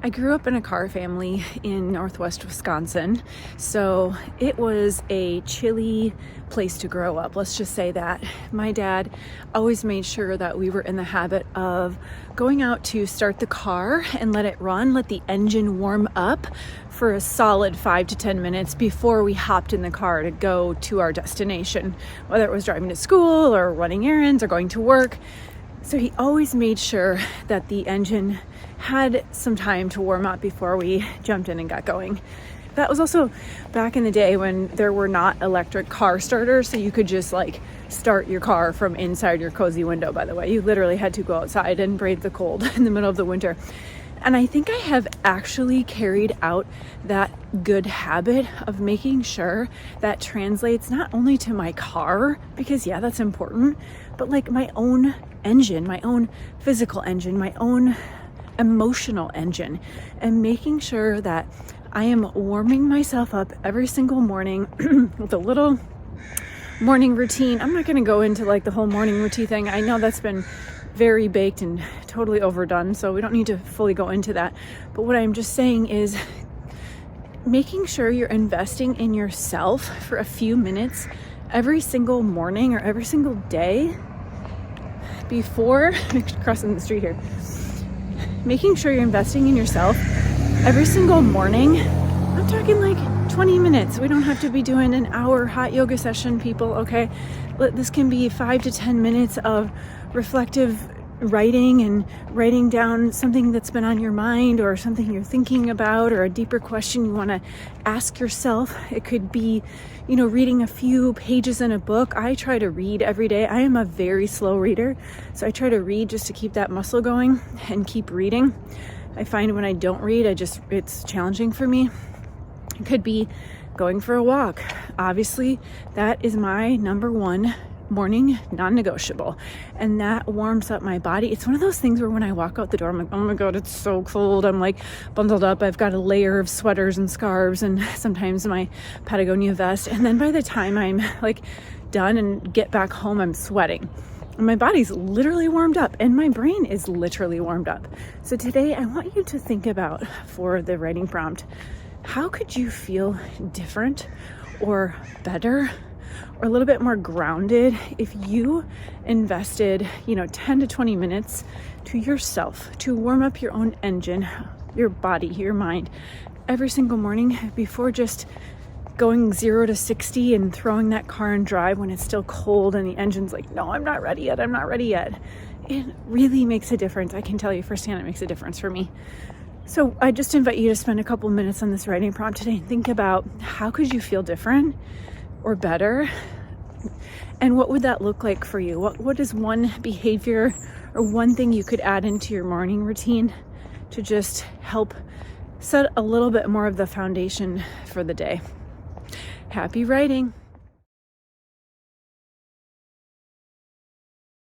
I grew up in a car family in Northwest Wisconsin, so it was a chilly place to grow up. Let's just say that. My dad always made sure that we were in the habit of going out to start the car and let it run, let the engine warm up for a solid 5 to 10 minutes before we hopped in the car to go to our destination, whether it was driving to school or running errands or going to work. So he always made sure that the engine had some time to warm up before we jumped in and got going. That was also back in the day when there were not electric car starters, so you could just start your car from inside your cozy window, by the way. You literally had to go outside and brave the cold in the middle of the winter. And I think I have actually carried out that good habit of making sure that translates not only to my car, because yeah, that's important, but my own engine, my own physical engine, my own emotional engine, and making sure that I am warming myself up every single morning with a little morning routine. I'm not going to go into the whole morning routine thing. I know that's been very baked and totally overdone, so we don't need to fully go into that. But what I'm just saying is making sure you're investing in yourself for a few minutes every single morning or every single day before crossing the street here. Making sure you're investing in yourself every single morning. I'm talking 20 minutes. We don't have to be doing an hour hot yoga session, people, okay? This can be 5 to 10 minutes of reflective writing and writing down something that's been on your mind or something you're thinking about or a deeper question you want to ask yourself. It could be, reading a few pages in a book. I try to read every day. I am a very slow reader, so I try to read just to keep that muscle going and keep reading. I find when I don't read, it's challenging for me. It could be going for a walk. Obviously, that is my number one morning non-negotiable, and that warms up my body. It's one of those things where when I walk out the door, I'm like, oh my god, it's so cold. I'm bundled up. I've got a layer of sweaters and scarves and sometimes my Patagonia vest, and then by the time I'm done and get back home, I'm sweating. And my body's literally warmed up and my brain is literally warmed up. So today I want you to think about, for the writing prompt, how could you feel different or better or a little bit more grounded if you invested 10 to 20 minutes to yourself to warm up your own engine, your body, your mind, every single morning before just going 0 to 60 and throwing that car in drive when it's still cold and the engine's no, I'm not ready yet. It really makes a difference. I can tell you firsthand, it makes a difference for me. So I just invite you to spend a couple minutes on this writing prompt today and think about, how could you feel different or better? And what would that look like for you? What is one behavior or one thing you could add into your morning routine to just help set a little bit more of the foundation for the day? Happy writing.